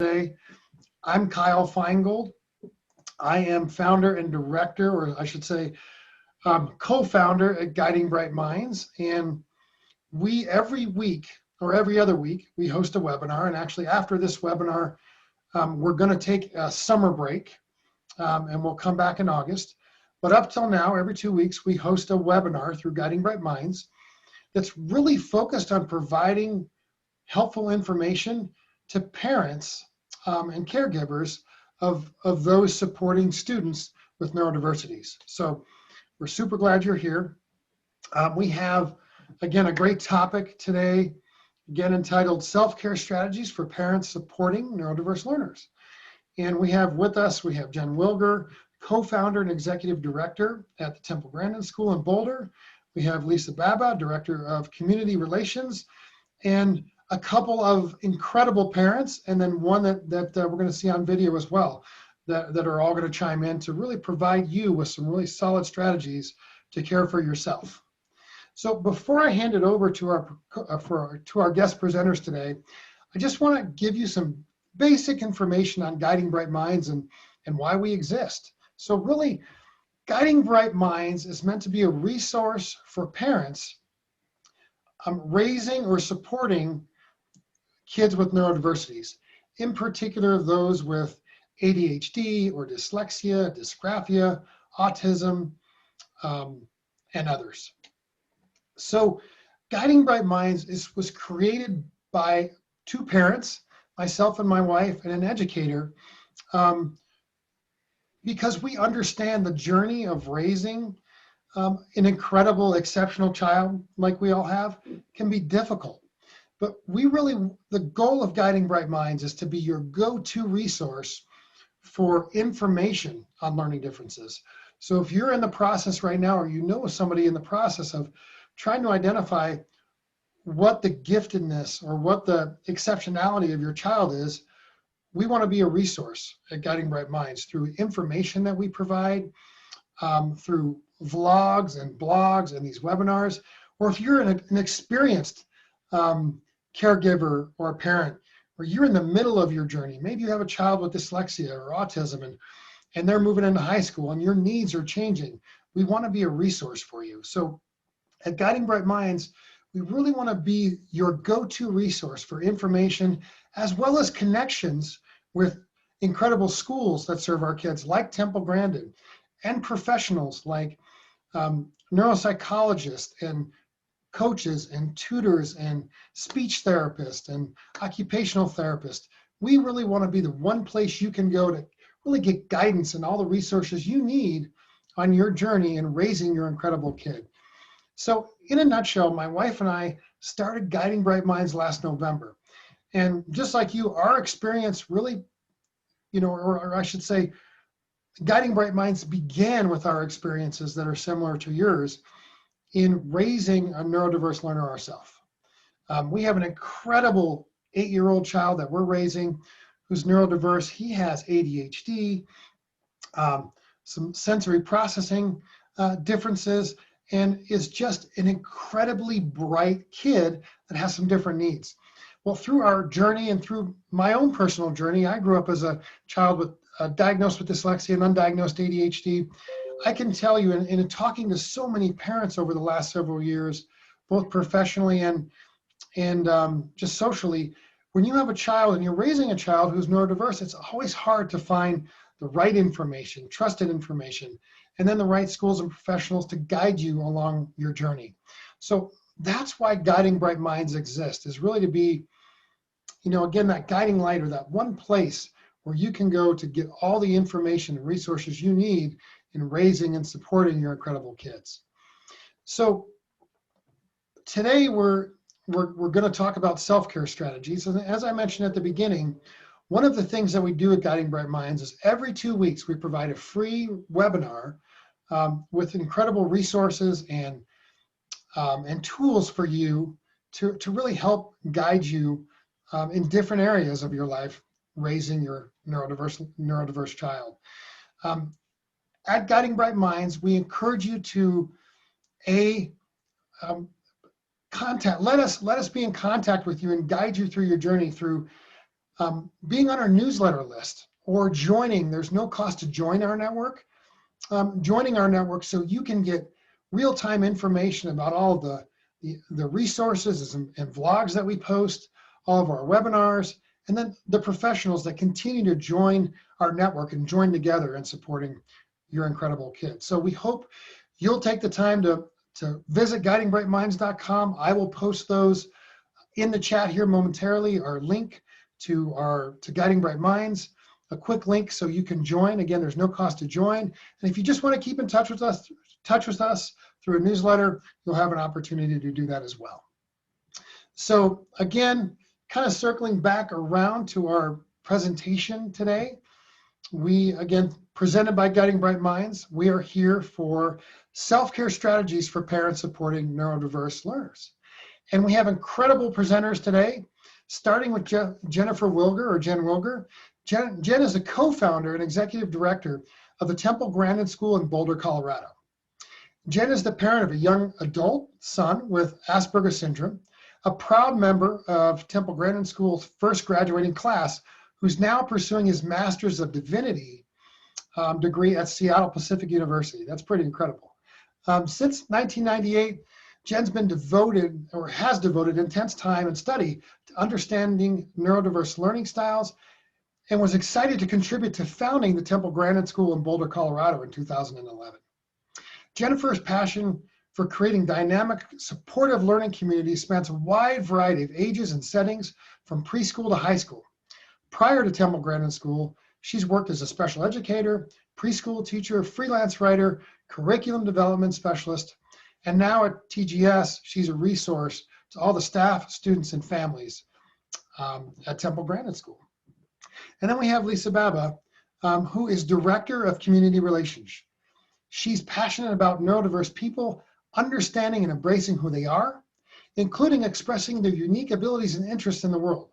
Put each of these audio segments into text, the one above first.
Today. I'm Kyle Feingold. I am founder and director, or I should say, co-founder at Guiding Bright Minds. And we every week or every other week, we host a webinar. And actually after this webinar, we're going to take a summer break and we'll come back in August. But up till now, every 2 weeks, we host a webinar through Guiding Bright Minds that's really focused on providing helpful information to parents and caregivers of those supporting students with neurodiversities. So we're super glad you're here. We have, again, a great topic today, again, entitled Self-Care Strategies for Parents Supporting Neurodiverse Learners. And we have with us, we have Jen Wilger, co-founder and executive director at the Temple Grandin School in Boulder. We have Lisa Baba, director of community relations, and a couple of incredible parents, and then one that we're going to see on video as well, that are all going to chime in to really provide you with some really solid strategies to care for yourself. So before I hand it over to our guest presenters today, I just want to give you some basic information on Guiding Bright Minds and why we exist. So really, Guiding Bright Minds is meant to be a resource for parents raising or supporting kids with neurodiversities, in particular those with ADHD or dyslexia, dysgraphia, autism, and others. So Guiding Bright Minds was created by two parents, myself and my wife, and an educator, because we understand the journey of raising an incredible, exceptional child like we all have can be difficult. But the goal of Guiding Bright Minds is to be your go-to resource for information on learning differences. So if you're in the process right now, or you know somebody in the process of trying to identify what the giftedness or what the exceptionality of your child is, we want to be a resource at Guiding Bright Minds through information that we provide, through vlogs and blogs and these webinars, or if you're an experienced caregiver or a parent, or you're in the middle of your journey, maybe you have a child with dyslexia or autism and they're moving into high school and your needs are changing, we want to be a resource for you. So at Guiding Bright Minds, we really want to be your go-to resource for information as well as connections with incredible schools that serve our kids like Temple Grandin, and professionals like neuropsychologists and coaches and tutors and speech therapists and occupational therapists. We really want to be the one place you can go to really get guidance and all the resources you need on your journey in raising your incredible kid. So in a nutshell, my wife and I started Guiding Bright Minds last November. And just like you, our experience really, or I should say, Guiding Bright Minds began with our experiences that are similar to yours in raising a neurodiverse learner ourselves. We have an incredible 8-year-old child that we're raising who's neurodiverse. He has ADHD, some sensory processing differences, and is just an incredibly bright kid that has some different needs. Well, through our journey and through my own personal journey, I grew up as a child with diagnosed with dyslexia and undiagnosed ADHD. I can tell you in talking to so many parents over the last several years, both professionally and just socially, when you have a child and you're raising a child who's neurodiverse, it's always hard to find the right information, trusted information, and then the right schools and professionals to guide you along your journey. So that's why Guiding Bright Minds exists, is really to be, again, that guiding light, or that one place where you can go to get all the information and resources you need in raising and supporting your incredible kids. So today we're going to talk about self-care strategies. And as I mentioned at the beginning, one of the things that we do at Guiding Bright Minds is every 2 weeks we provide a free webinar with incredible resources and tools for you to really help guide you in different areas of your life raising your neurodiverse child. At Guiding Bright Minds, we encourage you to let us be in contact with you and guide you through your journey through being on our newsletter list or joining, there's no cost to join our network. Joining our network so you can get real-time information about all the resources and vlogs that we post, all of our webinars, and then the professionals that continue to join our network and join together in supporting your incredible kids. So we hope you'll take the time to visit guidingbrightminds.com. I will post those in the chat here momentarily, our link to Guiding Bright Minds, a quick link so you can join. Again, there's no cost to join. And if you just want to keep in touch with us through a newsletter, you'll have an opportunity to do that as well. So again, kind of circling back around to our presentation today, we, again, presented by Guiding Bright Minds, we are here for self-care strategies for parents supporting neurodiverse learners. And we have incredible presenters today, starting with Jennifer Wilger, or Jen Wilger. Jen is a co-founder and executive director of the Temple Grandin School in Boulder, Colorado. Jen is the parent of a young adult son with Asperger's syndrome, a proud member of Temple Grandin School's first graduating class, who's now pursuing his Master's of Divinity degree at Seattle Pacific University. That's pretty incredible. Since 1998, Jen's been devoted, or has devoted, intense time and study to understanding neurodiverse learning styles, and was excited to contribute to founding the Temple Grandin School in Boulder, Colorado in 2011. Jennifer's passion for creating dynamic, supportive learning communities spans a wide variety of ages and settings, from preschool to high school. Prior to Temple Grandin School, she's worked as a special educator, preschool teacher, freelance writer, curriculum development specialist, and now at TGS, she's a resource to all the staff, students, and families at Temple Grandin School. And then we have Lisa Baba, who is Director of Community Relations. She's passionate about neurodiverse people, understanding and embracing who they are, including expressing their unique abilities and interests in the world.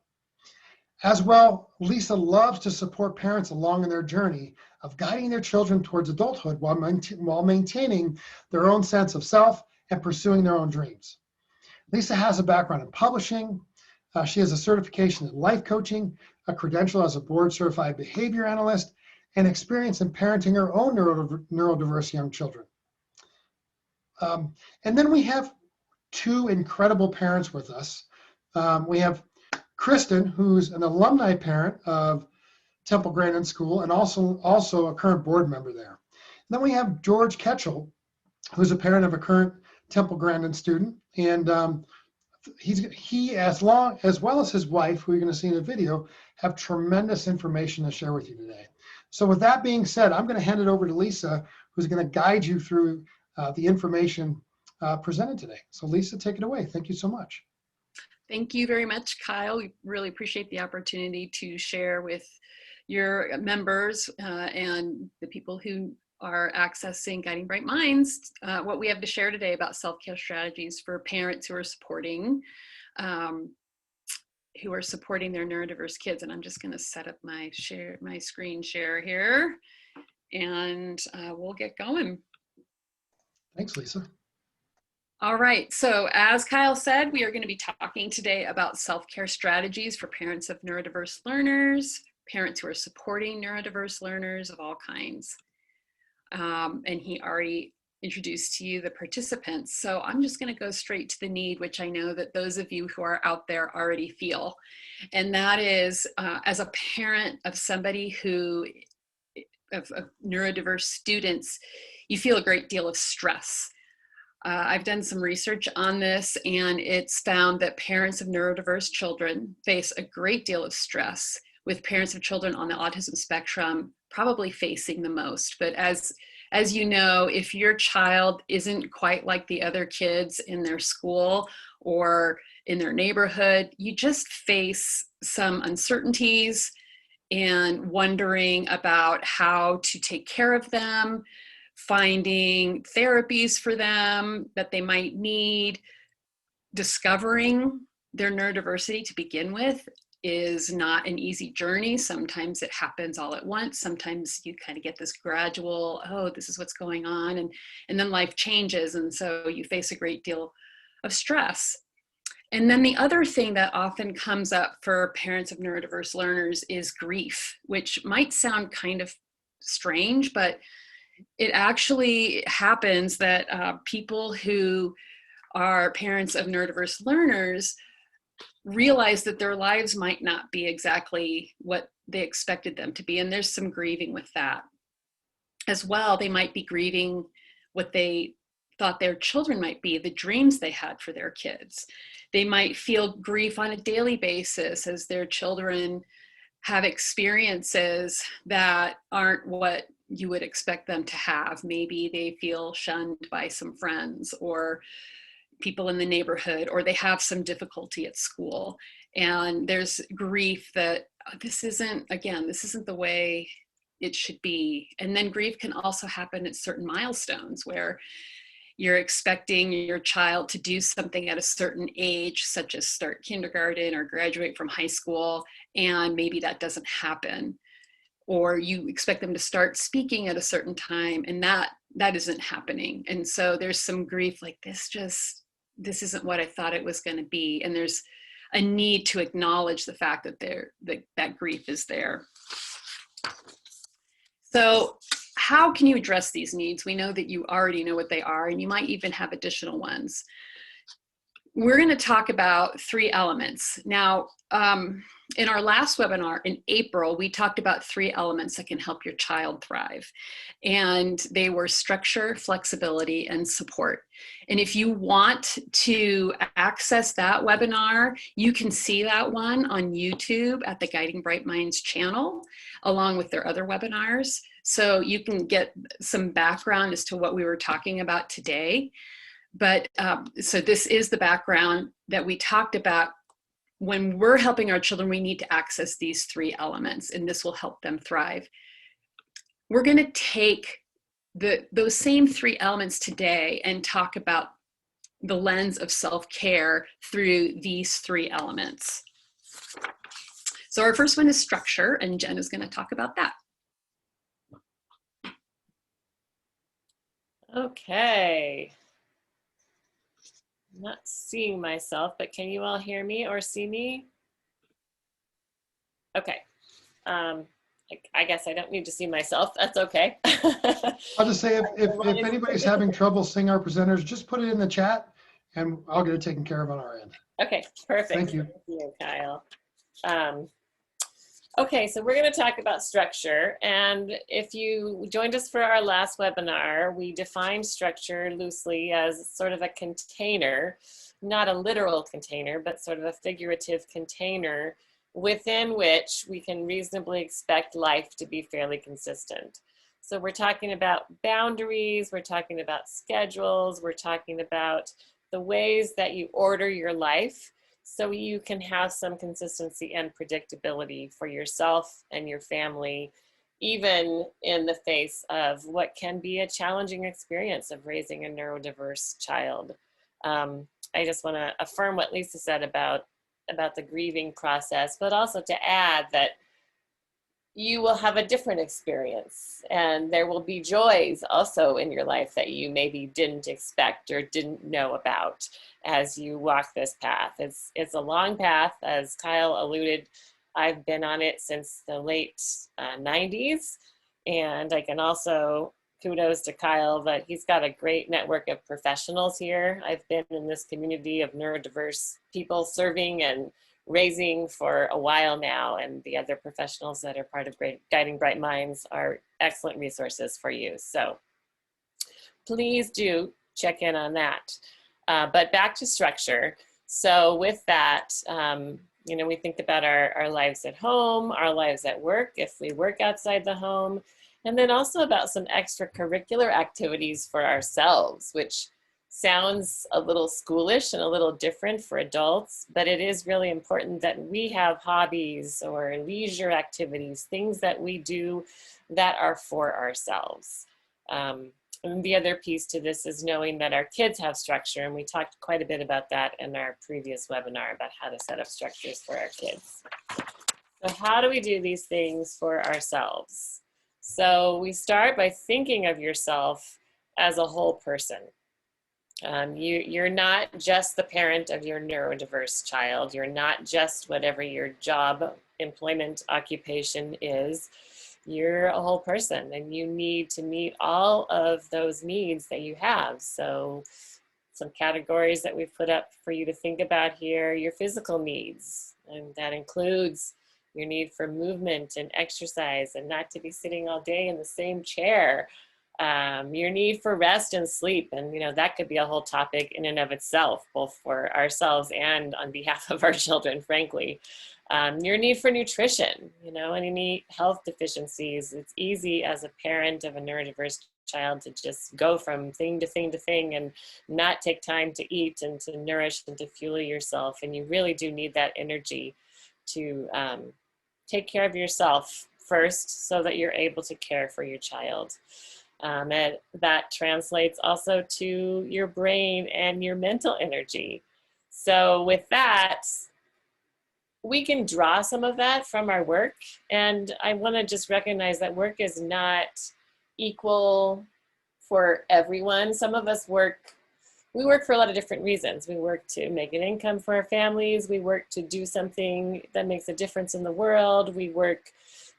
As well, Lisa loves to support parents along in their journey of guiding their children towards adulthood while maintaining their own sense of self and pursuing their own dreams. Lisa has a background in publishing. She has a certification in life coaching, a credential as a board-certified behavior analyst, and experience in parenting her own neurodiverse young children. And then we have two incredible parents with us. We have Kristen, who's an alumni parent of Temple Grandin School and also a current board member there. And then we have George Ketchell, who's a parent of a current Temple Grandin student, and he as well as his wife, who you're going to see in the video, have tremendous information to share with you today. So with that being said, I'm going to hand it over to Lisa, who's going to guide you through the information presented today. So Lisa, take it away. Thank you so much. Thank you very much, Kyle. We really appreciate the opportunity to share with your members and the people who are accessing Guiding Bright Minds what we have to share today about self-care strategies for parents who are supporting their neurodiverse kids. And I'm just going to set up my screen share here, and we'll get going. Thanks, Lisa. All right, so as Kyle said, we are going to be talking today about self-care strategies for parents of neurodiverse learners, parents who are supporting neurodiverse learners of all kinds. And he already introduced to you the participants. So I'm just going to go straight to the need, which I know that those of you who are out there already feel. And that is, as a parent of somebody of neurodiverse students, you feel a great deal of stress. I've done some research on this, and it's found that parents of neurodiverse children face a great deal of stress, with parents of children on the autism spectrum probably facing the most. But as you know, if your child isn't quite like the other kids in their school or in their neighborhood, you just face some uncertainties and wondering about how to take care of them, finding therapies for them that they might need. Discovering their neurodiversity to begin with is not an easy journey. Sometimes it happens all at once. Sometimes you kind of get this gradual, oh, this is what's going on, and then life changes, and so you face a great deal of stress. And then the other thing that often comes up for parents of neurodiverse learners is grief, which might sound kind of strange, but it actually happens that people who are parents of neurodiverse learners realize that their lives might not be exactly what they expected them to be. And there's some grieving with that as well. They might be grieving what they thought their children might be, the dreams they had for their kids. They might feel grief on a daily basis as their children have experiences that aren't what you would expect them to have. Maybe they feel shunned by some friends or people in the neighborhood, or they have some difficulty at school. And there's grief that this isn't the way it should be. And then grief can also happen at certain milestones where you're expecting your child to do something at a certain age, such as start kindergarten or graduate from high school, and maybe that doesn't happen. Or you expect them to start speaking at a certain time, and that isn't happening. And so there's some grief like this isn't what I thought it was going to be. And there's a need to acknowledge the fact that that grief is there. So how can you address these needs? We know that you already know what they are, and you might even have additional ones. We're going to talk about 3 elements. Now, in our last webinar in April, we talked about 3 elements that can help your child thrive. And they were structure, flexibility, and support. And if you want to access that webinar, you can see that one on YouTube at the Guiding Bright Minds channel, along with their other webinars. So you can get some background as to what we were talking about today. But so this is the background that we talked about. When we're helping our children, we need to access these 3 elements, and this will help them thrive. We're going to take those same 3 elements today and talk about the lens of self-care through these 3 elements. So our first one is structure, and Jen is going to talk about that. Okay. I'm not seeing myself, but can you all hear me or see me? Okay. I guess I don't need to see myself. That's okay. I'll just say if anybody's having trouble seeing our presenters, just put it in the chat and I'll get it taken care of on our end. Okay, perfect. Thank you. Thank you, Kyle. Okay, so we're going to talk about structure. And if you joined us for our last webinar, we defined structure loosely as sort of a container, not a literal container, but sort of a figurative container within which we can reasonably expect life to be fairly consistent. So we're talking about boundaries, we're talking about schedules, we're talking about the ways that you order your life so you can have some consistency and predictability for yourself and your family, even in the face of what can be a challenging experience of raising a neurodiverse child. I just want to affirm what Lisa said about the grieving process, but also to add that you will have a different experience and there will be joys also in your life that you maybe didn't expect or didn't know about as you walk this path. It's a long path, as Kyle alluded. I've been on it since the late 90s, and I can also kudos to Kyle that he's got a great network of professionals here. I've been in this community of neurodiverse people serving and raising for a while now, and the other professionals that are part of Guiding Bright Minds are excellent resources for you. So please do check in on that. But back to structure. So with that, you know, we think about our lives at home, our lives at work, if we work outside the home, and then also about some extracurricular activities for ourselves, which sounds a little schoolish and a little different for adults, but it is really important that we have hobbies or leisure activities, things that we do that are for ourselves. And the other piece to this is knowing that our kids have structure, and we talked quite a bit about that in our previous webinar about how to set up structures for our kids. So how do we do these things for ourselves? So we start by thinking of yourself as a whole person. You're not just the parent of your neurodiverse child. You're not just whatever your job, employment, occupation is. You're a whole person, and you need to meet all of those needs that you have. So some categories that we've put up for you to think about here: your physical needs, and that includes your need for movement and exercise and not to be sitting all day in the same chair. Your need for rest and sleep, and that could be a whole topic in and of itself, both for ourselves and on behalf of our children, frankly. Your need for nutrition, and any health deficiencies. It's easy as a parent of a neurodiverse child to just go from thing to thing to thing and not take time to eat and to nourish and to fuel yourself. And you really do need that energy to take care of yourself first so that you're able to care for your child. And that translates also to your brain and your mental energy. So with that, we can draw some of that from our work. And I want to just recognize that work is not equal for everyone. Some of us we work for a lot of different reasons. We work to make an income for our families. We work to do something that makes a difference in the world. We work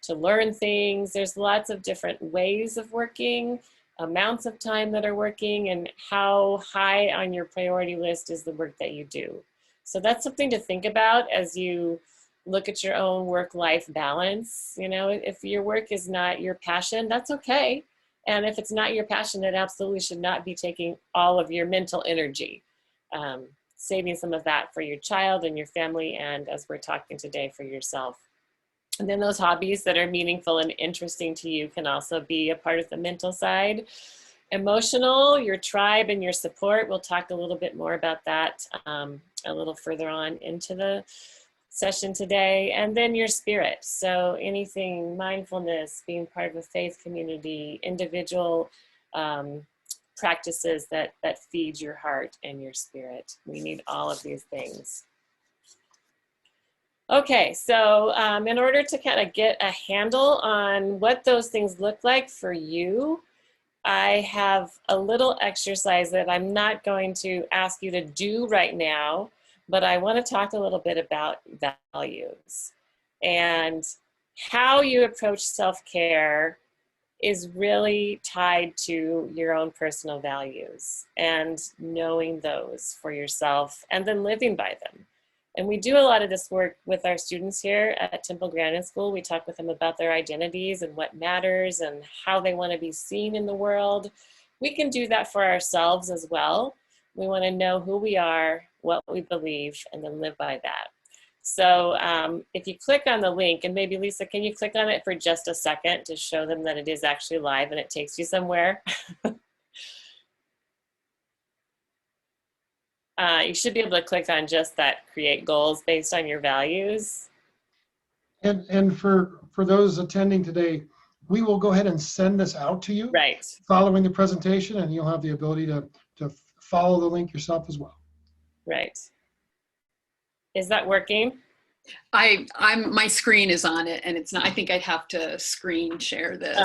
to learn things. There's lots of different ways of working, amounts of time that are working, and how high on your priority list is the work that you do. So that's something to think about as you look at your own work-life balance. If your work is not your passion, that's okay. And if it's not your passion, it absolutely should not be taking all of your mental energy. Saving some of that for your child and your family, and as we're talking today, for yourself. And then those hobbies that are meaningful and interesting to you can also be a part of the mental side. Emotional, your tribe and your support. We'll talk a little bit more about that a little further on into the session today. And then your spirit. So anything, mindfulness, being part of a faith community, individual practices that feed your heart and your spirit. We need all of these things. Okay, so in order to kind of get a handle on what those things look like for you, I have a little exercise that I'm not going to ask you to do right now, but I want to talk a little bit about values. And how you approach self-care is really tied to your own personal values and knowing those for yourself and then living by them. And we do a lot of this work with our students here at Temple Grandin School. We talk with them about their identities and what matters and how they want to be seen in the world. We can do that for ourselves as well. We want to know who we are, what we believe, and then live by that. So if you click on the link, and maybe Lisa, can you click on it for just a second to show them that it is actually live and it takes you somewhere? You should be able to click on just that, create goals based on your values. And for those attending today, we will go ahead and send this out to you Right. following the presentation, and you'll have the ability to follow the link yourself as well. Right. Is that working? My screen is on it, and it's not. I think I'd have to screen share this.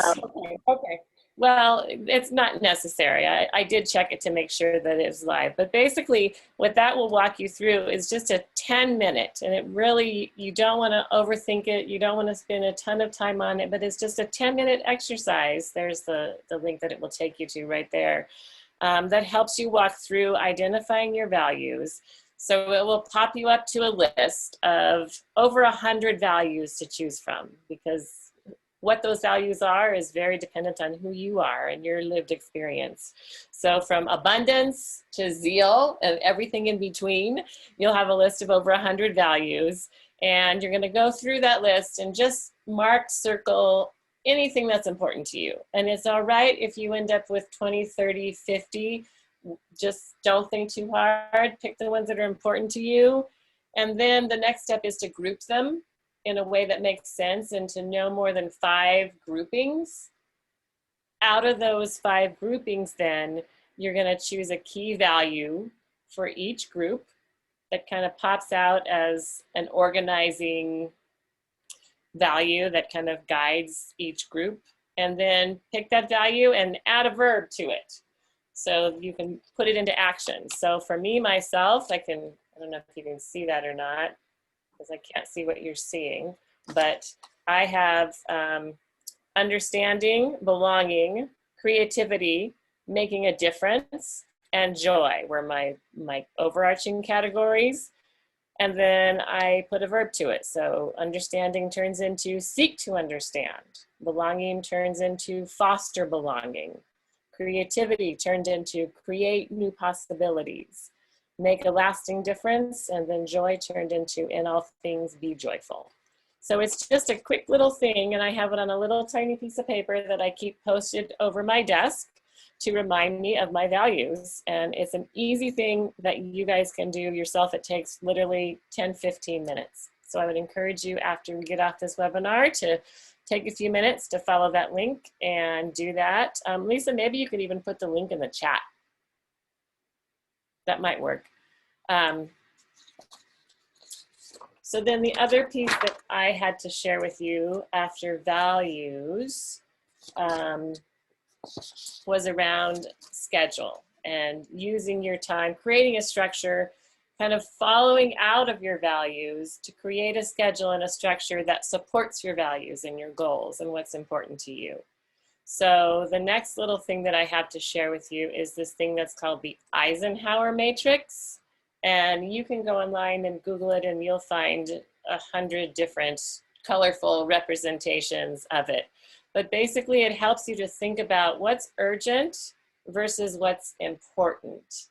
Okay. Well, it's not necessary. I did check it to make sure that it's live. But basically, what that will walk you through is just a 10-minute. And it really, you don't want to overthink it. You don't want to spend a ton of time on it. But it's just a 10-minute exercise. There's the link that it will take you to right there. That helps you walk through identifying your values. So it will pop you up to a list of over 100 values to choose from, because what those values are is very dependent on who you are and your lived experience. So from abundance to zeal and everything in between, you'll have a list of over 100 values. And you're going to go through that list and just mark, circle anything that's important to you. And it's all right if you end up with 20, 30, 50. Just don't think too hard. Pick the ones that are important to you. And then the next step is to group them in a way that makes sense, and to no more than 5 groupings. Out of those 5 groupings, then you're going to choose a key value for each group that kind of pops out as an organizing value that kind of guides each group, and then pick that value and add a verb to it. So you can put it into action. So for me, myself, I don't know if you can see that or not, because I can't see what you're seeing, but I have understanding, belonging, creativity, making a difference, and joy were my overarching categories. And then I put a verb to it. So understanding turns into seek to understand. Belonging turns into foster belonging. Creativity turned into create new possibilities. Make a lasting difference. And then joy turned into in all things be joyful. So it's just a quick little thing, and I have it on a little tiny piece of paper that I keep posted over my desk to remind me of my values. And it's an easy thing that you guys can do yourself. It takes literally 10, 15 minutes. So I would encourage you after we get off this webinar to take a few minutes to follow that link and do that. Lisa, maybe you could even put the link in the chat. That might work. So then the other piece that I had to share with you after values was around schedule and using your time, creating a structure, kind of following out of your values to create a schedule and a structure that supports your values and your goals and what's important to you. So the next little thing that I have to share with you is this thing that's called the EISENHOWER matrix. And you can go online and Google it and you'll find 100 different colorful representations of it. But basically it helps you to think about what's urgent versus what's important.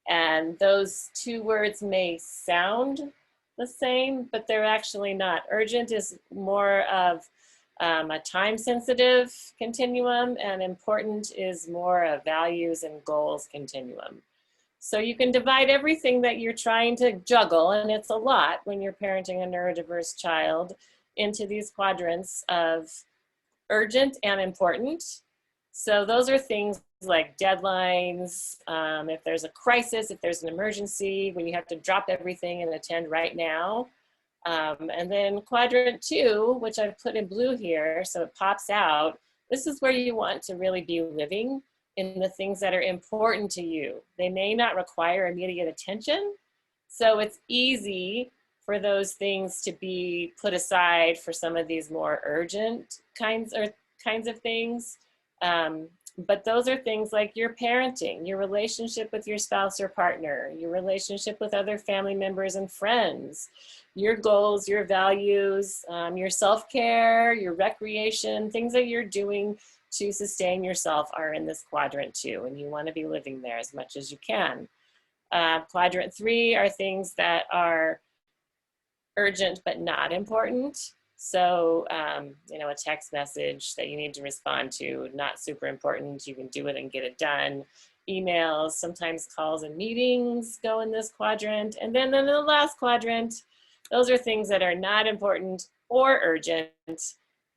And those two words may sound the same, but they're actually not. Urgent is more of a time-sensitive continuum, and important is more a values and goals continuum. So you can divide everything that you're trying to juggle, and it's a lot when you're parenting a neurodiverse child, into these quadrants of urgent and important. So those are things like deadlines, if there's a crisis, if there's an emergency, when you have to drop everything and attend right now. And then quadrant 2, which I've put in blue here, so it pops out. This is where you want to really be living in the things that are important to you. They may not require immediate attention, so it's easy for those things to be put aside for some of these more urgent kinds of things. But those are things like your parenting, your relationship with your spouse or partner, your relationship with other family members and friends, your goals, your values, your self-care, your recreation, things that you're doing to sustain yourself are in this quadrant 2, and you want to be living there as much as you can. Quadrant 3 are things that are urgent but not important. So, you know, a text message that you need to respond to, not super important, you can do it and get it done. Emails, sometimes calls and meetings go in this quadrant. And then in the last quadrant, those are things that are not important or urgent,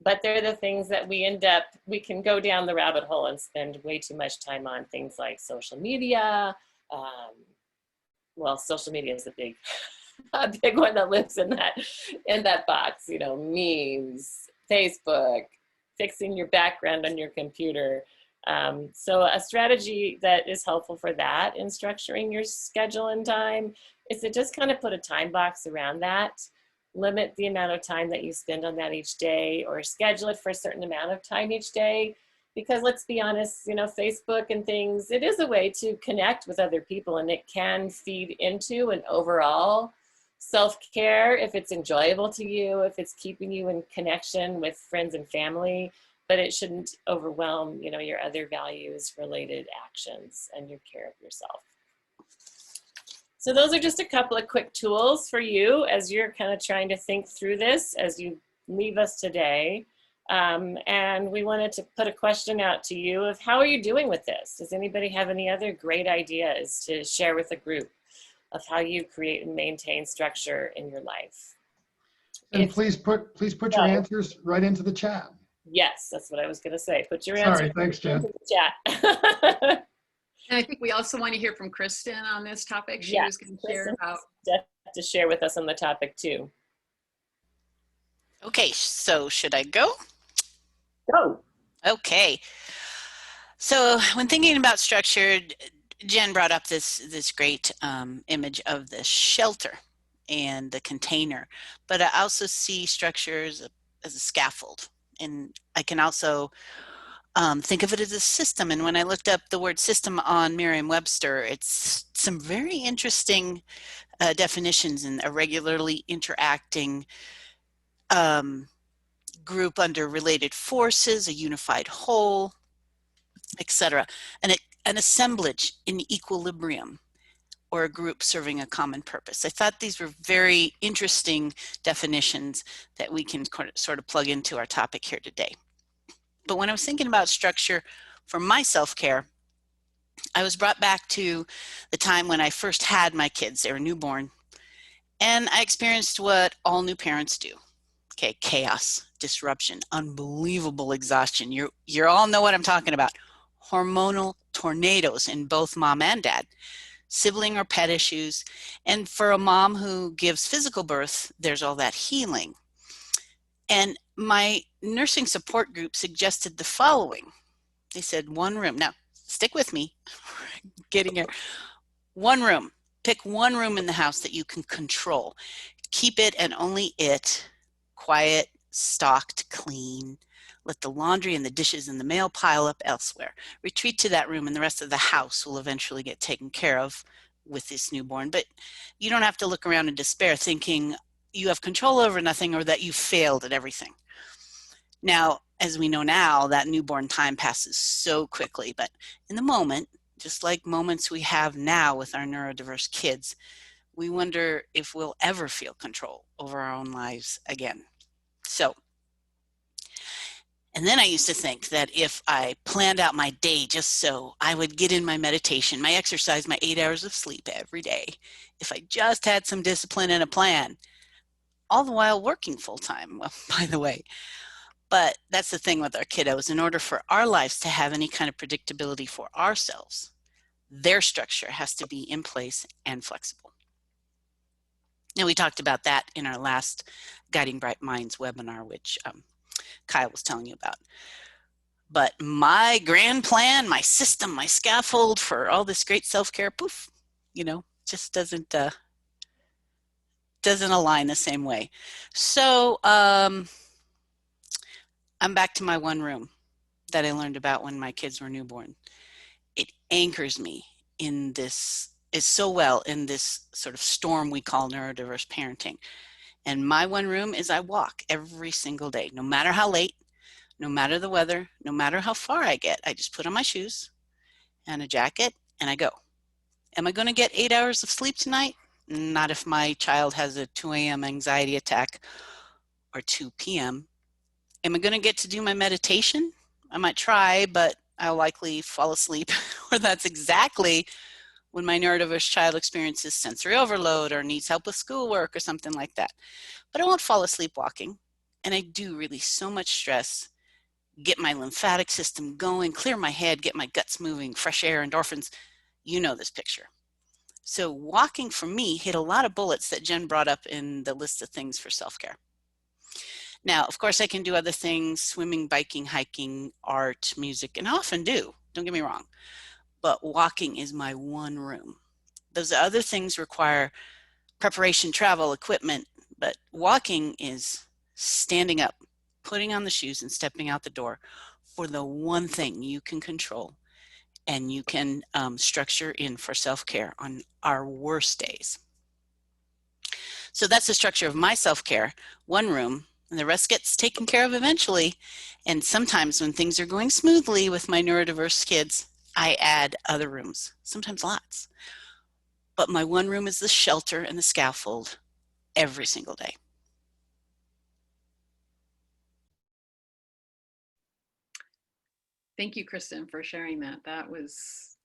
but they're the things that we can go down the rabbit hole and spend way too much time on, things like social media. Well, social media is a big one that lives in that box, you know, memes, Facebook, fixing your background on your computer. So a strategy that is helpful for that in structuring your schedule and time is to just kind of put a time box around that, limit the amount of time that you spend on that each day, or schedule it for a certain amount of time each day. Because let's be honest, you know, Facebook and things, it is a way to connect with other people, and it can feed into an overall self-care if it's enjoyable to you, if it's keeping you in connection with friends and family, but it shouldn't overwhelm, you know, your other values related actions and your care of yourself. So those are just a couple of quick tools for you as you're kind of trying to think through this as you leave us today. And we wanted to put a question out to you of how are you doing with this? Does anybody have any other great ideas to share with the group of how you create and maintain structure in your life? And please put your answers right into the chat. Yes, that's what I was going to say. Put your answers thanks, Jen. into the chat. And I think we also want to hear from Kristen on this topic. She was going to share about to share with us on the topic too. Okay, so should I go? Go. Okay. So when thinking about structure, Jen brought up this great image of the shelter and the container, but I also see structure as a scaffold, and I can also think of it as a system. And when I looked up the word system on Merriam-Webster, it's some very interesting definitions in a regularly interacting group under related forces, a unified whole, etc. An assemblage in equilibrium, or a group serving a common purpose. I thought these were very interesting definitions that we can sort of plug into our topic here today. But when I was thinking about structure for my self-care, I was brought back to the time when I first had my kids. They were newborn, and I experienced what all new parents do. Okay, chaos, disruption, unbelievable exhaustion. You all know what I'm talking about. Hormonal tornadoes in both mom and dad, sibling or pet issues. And for a mom who gives physical birth, there's all that healing. And my nursing support group suggested the following. They said one room. Now, stick with me. Getting here. One room. Pick one room in the house that you can control. Keep it and only it quiet, stocked, clean. Let the laundry and the dishes and the mail pile up elsewhere. Retreat to that room and the rest of the house will eventually get taken care of with this newborn. But you don't have to look around in despair thinking you have control over nothing or that you failed at everything. Now, as we know now, that newborn time passes so quickly, but in the moment, just like moments we have now with our neurodiverse kids, we wonder if we'll ever feel control over our own lives again. So, and then I used to think that if I planned out my day just so I would get in my meditation, my exercise, my 8 hours of sleep every day, if I just had some discipline and a plan, all the while working full time, well, by the way. But that's the thing with our kiddos. In order for our lives to have any kind of predictability for ourselves, their structure has to be in place and flexible. Now, we talked about that in our last Guiding Bright Minds webinar, which Kyle was telling you about. But my grand plan, my system, my scaffold for all this great self-care, poof, just doesn't align the same way. So I'm back to my one room that I learned about when my kids were newborn. It anchors me in this, is so well in this sort of storm we call neurodiverse parenting. And my one room is I walk every single day, no matter how late, no matter the weather, no matter how far I get. I just put on my shoes and a jacket and I go. Am I going to get 8 hours of sleep tonight? Not if my child has a 2 a.m. anxiety attack or 2 p.m. Am I going to get to do my meditation? I might try, but I'll likely fall asleep. Or that's exactly when my neurodiverse child experiences sensory overload or needs help with schoolwork or something like that. But I won't fall asleep walking. And I do release so much stress, get my lymphatic system going, clear my head, get my guts moving, fresh air, endorphins. You know this picture. So walking for me hit a lot of bullets that Jen brought up in the list of things for self-care. Now, of course, I can do other things, swimming, biking, hiking, art, music, and I often do, don't get me wrong. But walking is my one room. Those other things require preparation, travel, equipment, but walking is standing up, putting on the shoes and stepping out the door for the one thing you can control and you can structure in for self-care on our worst days. So that's the structure of my self-care, one room, and the rest gets taken care of eventually. And sometimes when things are going smoothly with my neurodiverse kids, I add other rooms, sometimes lots. But my one room is the shelter and the scaffold every single day. Thank you, Kristen, for sharing that. That was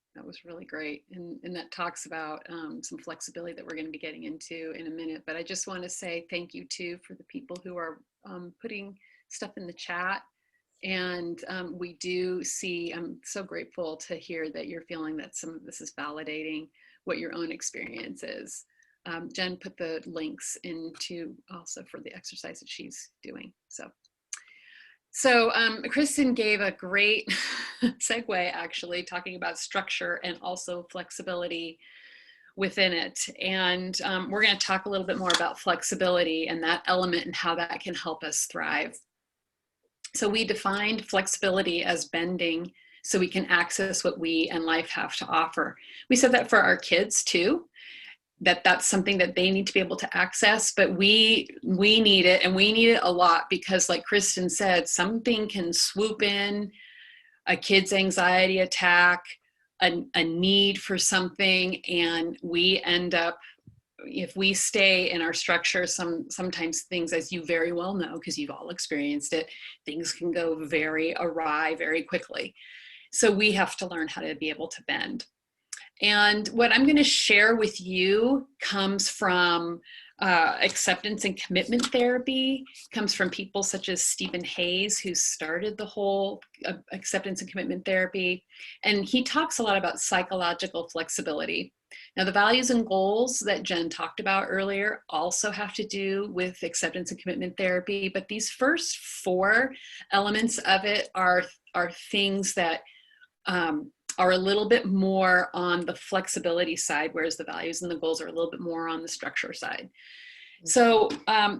really great. And that talks about some flexibility that we're going to be getting into in a minute. But I just want to say thank you too for the people who are putting stuff in the chat. And we do see, I'm so grateful to hear that you're feeling that some of this is validating what your own experience is. Jen put the links into also for the exercise that she's doing. So So Kristen gave a great segue, actually, talking about structure and also flexibility within it. And we're going to talk a little bit more about flexibility and that element and how that can help us thrive. So we defined flexibility as bending so we can access what we and life have to offer. We said that for our kids too, that's something that they need to be able to access, but we need it, and we need it a lot, because like Kristen said, something can swoop in, a kid's anxiety attack, a need for something, and we end up, if we stay in our structure, sometimes things, as you very well know, because you've all experienced it, things can go very awry very quickly. So we have to learn how to be able to bend. And what I'm going to share with you comes from acceptance and commitment therapy, comes from people such as Stephen Hayes, who started the whole acceptance and commitment therapy. And he talks a lot about psychological flexibility. Now, the values and goals that Jen talked about earlier also have to do with acceptance and commitment therapy, but these first 4 elements of it are things that are a little bit more on the flexibility side, whereas the values and the goals are a little bit more on the structure side. So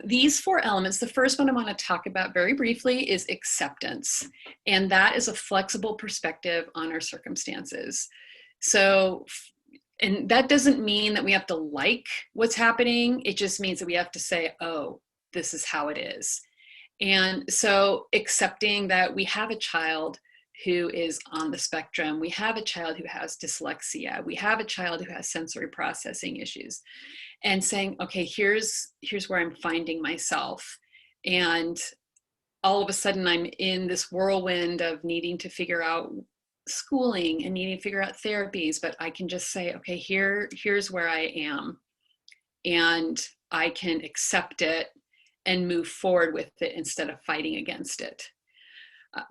these 4 elements, the first one I want to talk about very briefly is acceptance. And that is a flexible perspective on our circumstances. So, and that doesn't mean that we have to like what's happening. It just means that we have to say, oh, this is how it is. And so accepting that we have a child who is on the spectrum, we have a child who has dyslexia, we have a child who has sensory processing issues, and saying, okay, here's where I'm finding myself. And all of a sudden I'm in this whirlwind of needing to figure out schooling and needing to figure out therapies, but I can just say, okay, here's where I am, and I can accept it and move forward with it instead of fighting against it.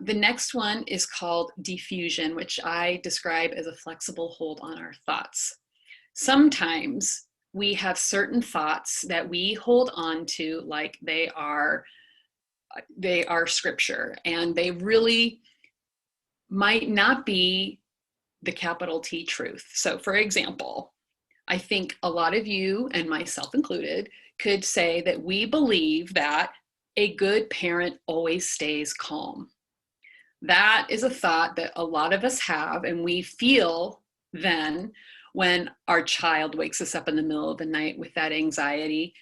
The next one is called diffusion, which I describe as a flexible hold on our thoughts. Sometimes we have certain thoughts that we hold on to like they are scripture, and they really might not be the capital T truth. So for example, I think a lot of you, and myself included, could say that we believe that a good parent always stays calm. That is a thought that a lot of us have, and we feel then when our child wakes us up in the middle of the night with that anxiety,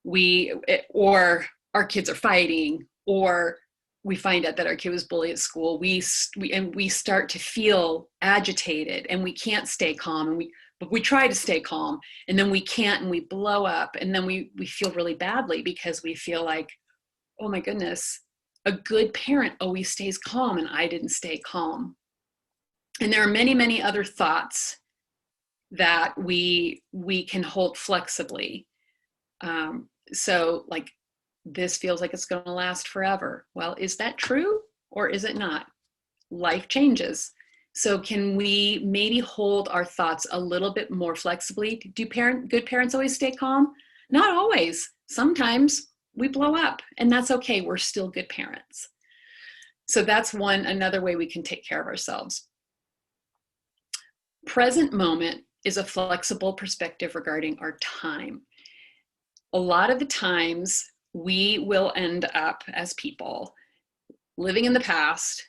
or our kids are fighting, or we find out that our kid was bullied at school, we start to feel agitated, and we can't stay calm, but we try to stay calm, and then we can't, and we blow up, and then we feel really badly because we feel like, oh my goodness, a good parent always stays calm and I didn't stay calm. And there are many, many other thoughts that we can hold flexibly. So like, this feels like it's going to last forever. Well, is that true or is it not? Life changes. So can we maybe hold our thoughts a little bit more flexibly? Do good parents always stay calm? Not always. Sometimes we blow up, and that's okay. We're still good parents. So that's another way we can take care of ourselves. Present moment is a flexible perspective regarding our time. A lot of the times we will end up as people living in the past.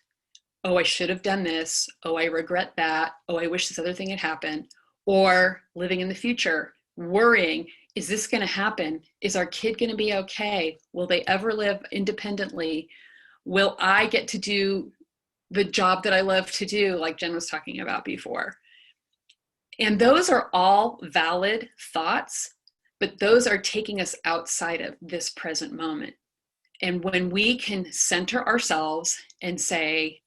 Oh, I should have done this. Oh, I regret that. Oh, I wish this other thing had happened. Or living in the future, worrying, is this going to happen? Is our kid going to be okay? Will they ever live independently? Will I get to do the job that I love to do, like Jen was talking about before? And those are all valid thoughts, but those are taking us outside of this present moment. And when we can center ourselves and say,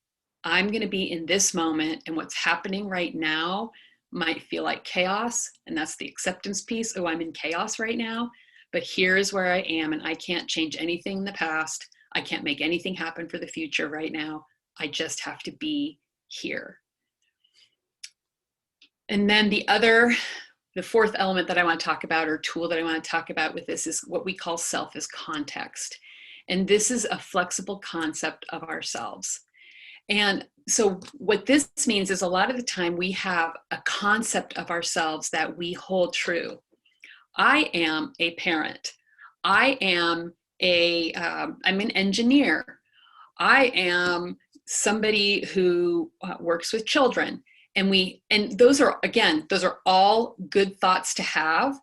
I'm going to be in this moment, and what's happening right now might feel like chaos, and that's the acceptance piece. Oh, I'm in chaos right now, but here's where I am, and I can't change anything in the past. I can't make anything happen for the future right now. I just have to be here. And then the 4th element that I want to talk about, or tool that I want to talk about with this, is what we call self as context. And this is a flexible concept of ourselves. And so what this means is a lot of the time we have a concept of ourselves that we hold true. I am a parent. I am I'm an engineer. I am somebody who works with children. And those are all good thoughts to have.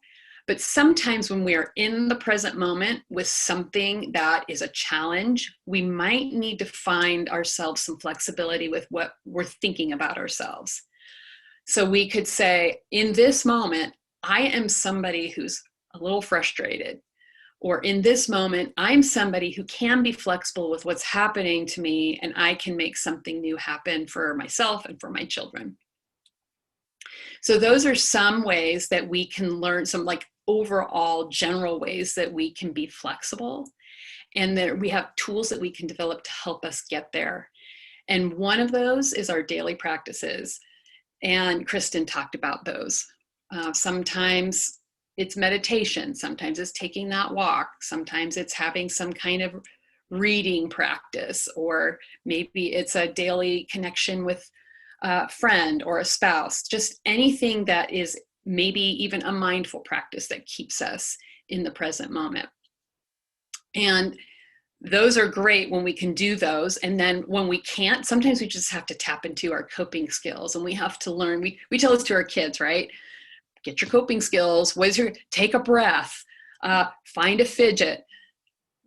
But sometimes when we are in the present moment with something that is a challenge, we might need to find ourselves some flexibility with what we're thinking about ourselves. So we could say, in this moment, I am somebody who's a little frustrated. Or in this moment, I'm somebody who can be flexible with what's happening to me, and I can make something new happen for myself and for my children. So those are some ways that we can learn, some like overall general ways that we can be flexible, and that we have tools that we can develop to help us get there. And one of those is our daily practices. And Kristen talked about those. Sometimes it's meditation, sometimes it's taking that walk, sometimes it's having some kind of reading practice, or maybe it's a daily connection with a friend or a spouse, just anything that is maybe even a mindful practice that keeps us in the present moment. And those are great when we can do those. And then when we can't, sometimes we just have to tap into our coping skills, and we have to learn. We tell this to our kids, right? Get your coping skills. Take a breath, find a fidget.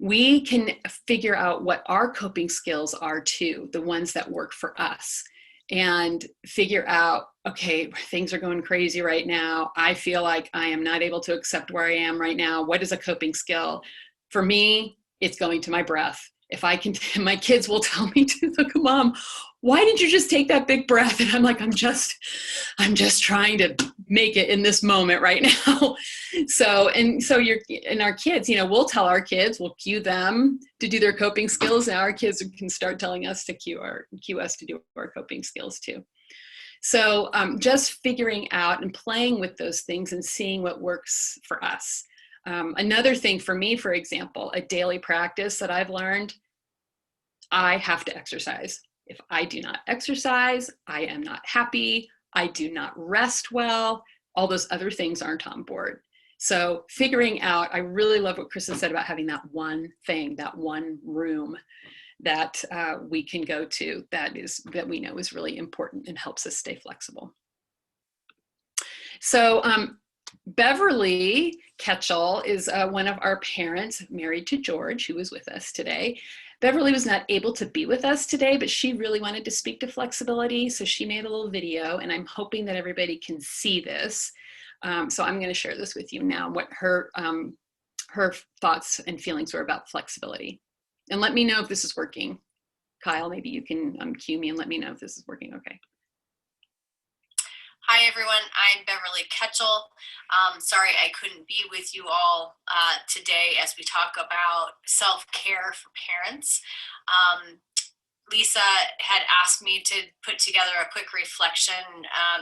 We can figure out what our coping skills are too, the ones that work for us, and figure out, okay, things are going crazy right now. I feel like I am not able to accept where I am right now. What is a coping skill? For me, it's going to my breath. If I can, my kids will tell me to, look, Mom, why didn't you just take that big breath? And I'm like, I'm just trying to make it in this moment right now. So our kids, we'll tell our kids, we'll cue them to do their coping skills. Now our kids can start telling us to cue us to do our coping skills too. So just figuring out and playing with those things and seeing what works for us. Another thing for me, for example, a daily practice that I've learned, I have to exercise. If I do not exercise, I am not happy. I do not rest well. All those other things aren't on board. So figuring out, I really love what Kristen said about having that one thing, that one room that we can go to that we know is really important and helps us stay flexible. So Beverly Ketchell is one of our parents, married to George, who was with us today. Beverly was not able to be with us today, but she really wanted to speak to flexibility, so she made a little video, and I'm hoping that everybody can see this. So I'm going to share this with you now, what her thoughts and feelings were about flexibility. And let me know if this is working. Kyle, maybe you can cue me and let me know if this is working okay. Hi everyone, I'm Beverly Ketchell. Sorry I couldn't be with you all today as we talk about self-care for parents. Lisa had asked me to put together a quick reflection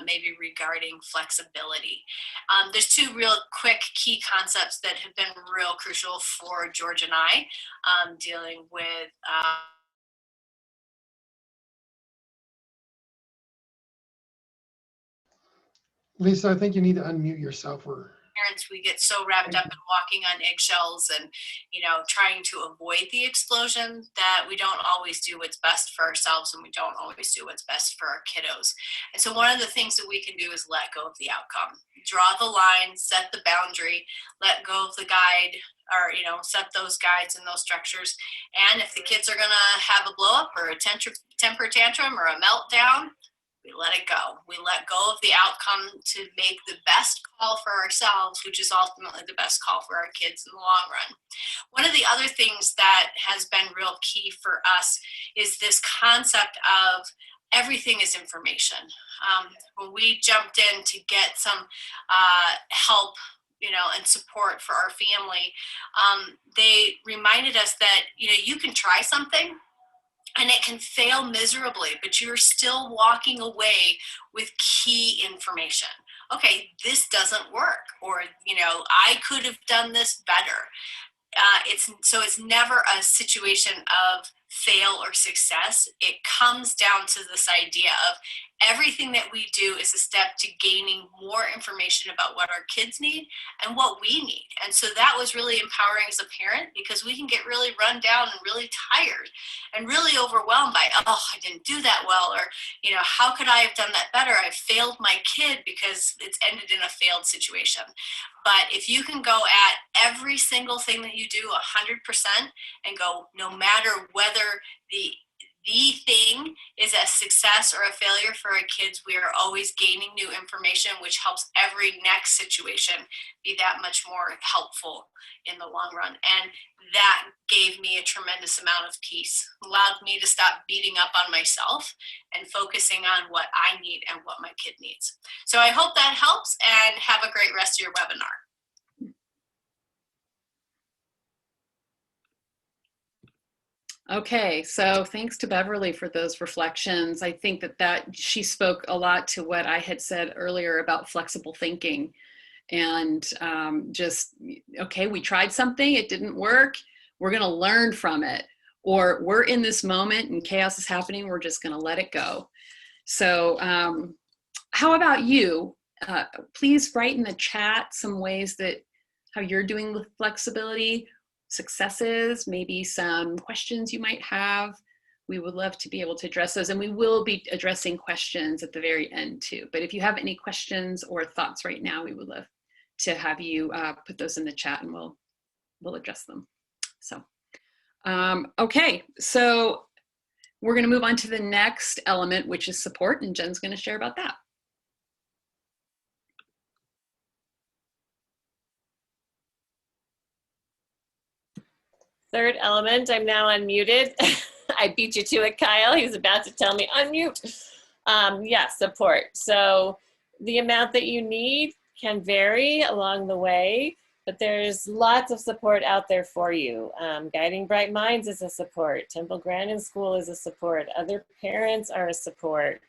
maybe regarding flexibility. There's two real quick key concepts that have been real crucial for George and I dealing with Lisa, I think you need to unmute yourself. Parents, we get so wrapped up in walking on eggshells and, trying to avoid the explosion that we don't always do what's best for ourselves, and we don't always do what's best for our kiddos. And so one of the things that we can do is let go of the outcome. Draw the line, set the boundary, let go of the guide, or, set those guides and those structures. And if the kids are going to have a blow up or a temper tantrum or a meltdown, we let it go. We let go of the outcome to make the best call for ourselves, which is ultimately the best call for our kids in the long run. One of the other things that has been real key for us is this concept of everything is information. When we jumped in to get some help, and support for our family, they reminded us that, you can try something, and it can fail miserably, but you're still walking away with key information. Okay, this doesn't work, or, I could have done this better. it's never a situation of fail or success. It comes down to this idea of everything that we do is a step to gaining more information about what our kids need and what we need. And so that was really empowering as a parent, because we can get really run down and really tired and really overwhelmed by, oh, I didn't do that well, or, you know, how could I have done that better? I failed my kid because it's ended in a failed situation. But if you can go at every single thing that you do 100% and go, no matter whether the thing is a success or a failure for our kids, we are always gaining new information, which helps every next situation be that much more helpful in the long run. And that gave me a tremendous amount of peace, allowed me to stop beating up on myself and focusing on what I need and what my kid needs. So I hope that helps, and have a great rest of your webinar. Okay, so thanks to Beverly for those reflections. I think that she spoke a lot to what I had said earlier about flexible thinking, and just, okay, we tried something, it didn't work, we're going to learn from it, or we're in this moment and chaos is happening, we're just going to let it go. So how about you? Please write in the chat some ways that how you're doing with flexibility, successes, maybe some questions you might have. We would love to be able to address those, and we will be addressing questions at the very end too. But if you have any questions or thoughts right now, we would love to have you put those in the chat, and we'll address them. So, okay, so we're going to move on to the next element, which is support, and Jen's going to share about that. Third element, I'm now unmuted. I beat you to it, Kyle. He's about to tell me unmute. Yeah, support. So the amount that you need can vary along the way, but there's lots of support out there for you. Guiding Bright Minds is a support. Temple Grandin School is a support. Other parents are a support.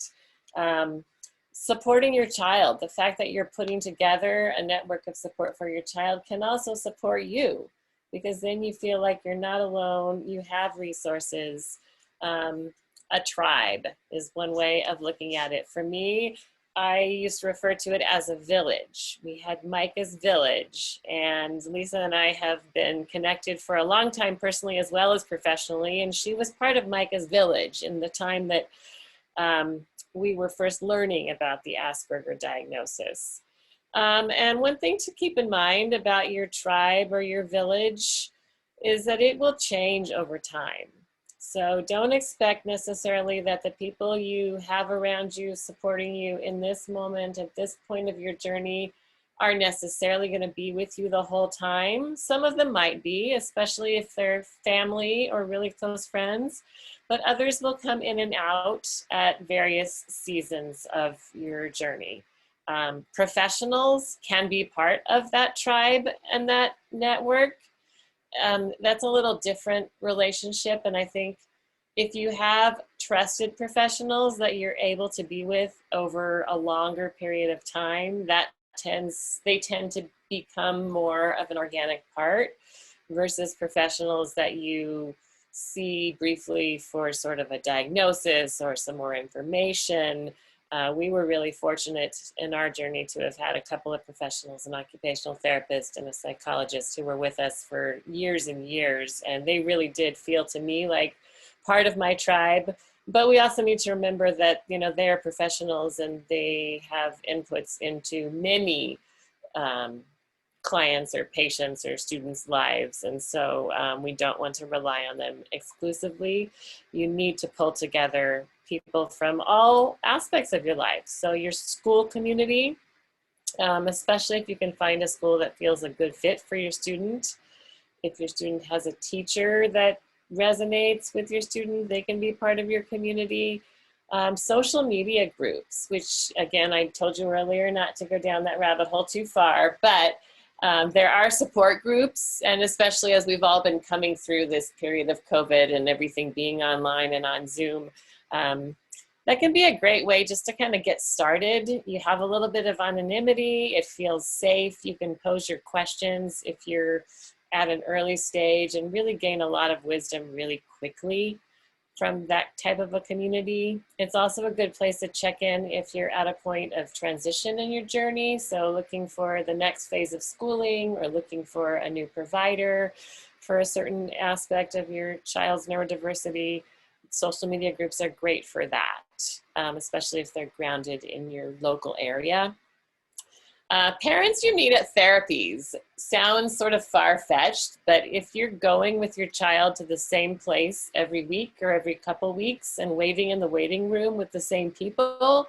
Supporting your child, the fact that you're putting together a network of support for your child can also support you, because then you feel like you're not alone, you have resources. A tribe is one way of looking at it. For me, I used to refer to it as a village. We had Micah's Village, and Lisa and I have been connected for a long time personally as well as professionally, and she was part of Micah's Village in the time that we were first learning about the Asperger diagnosis. And one thing to keep in mind about your tribe or your village is that it will change over time. So don't expect necessarily that the people you have around you supporting you in this moment, at this point of your journey, are necessarily going to be with you the whole time. Some of them might be, especially if they're family or really close friends, but others will come in and out at various seasons of your journey. Professionals can be part of that tribe and that network. That's a little different relationship, and I think if you have trusted professionals that you're able to be with over a longer period of time, they tend to become more of an organic part versus professionals that you see briefly for sort of a diagnosis or some more information. We were really fortunate in our journey to have had a couple of professionals, an occupational therapist and a psychologist, who were with us for years and years, and they really did feel to me like part of my tribe. But we also need to remember that, you know, they are professionals and they have inputs into many clients or patients or students' lives, and so we don't want to rely on them exclusively. You need to pull together people from all aspects of your life. So your school community, especially if you can find a school that feels a good fit for your student. If your student has a teacher that resonates with your student, they can be part of your community. Social media groups, which again, I told you earlier not to go down that rabbit hole too far, but there are support groups, and especially as we've all been coming through this period of COVID and everything being online and on Zoom, that can be a great way just to kind of get started. You have a little bit of anonymity, it feels safe, you can pose your questions if you're at an early stage and really gain a lot of wisdom really quickly from that type of a community. It's also a good place to check in if you're at a point of transition in your journey. So looking for the next phase of schooling or looking for a new provider for a certain aspect of your child's neurodiversity. Social media groups are great for that, especially if they're grounded in your local area. Parents you meet at therapies sounds sort of far-fetched, but if you're going with your child to the same place every week or every couple weeks and waiting in the waiting room with the same people,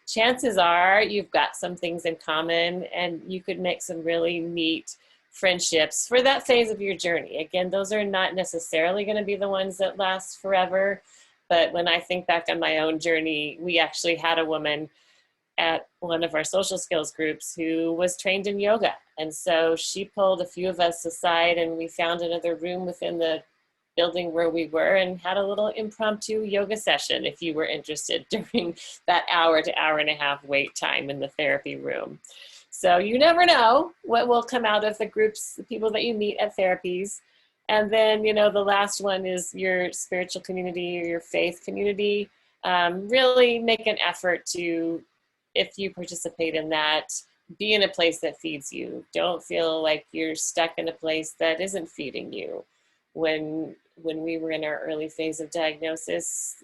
chances are you've got some things in common and you could make some really neat friendships for that phase of your journey. Again, those are not necessarily going to be the ones that last forever, but when I think back on my own journey, we actually had a woman at one of our social skills groups who was trained in yoga. And so she pulled a few of us aside and we found another room within the building where we were and had a little impromptu yoga session if you were interested during that hour to hour and a half wait time in the therapy room. So you never know what will come out of the groups, the people that you meet at therapies. And then, you know, the last one is your spiritual community or your faith community. Really make an effort to, if you participate in that, be in a place that feeds you. Don't feel like you're stuck in a place that isn't feeding you. When we were in our early phase of diagnosis,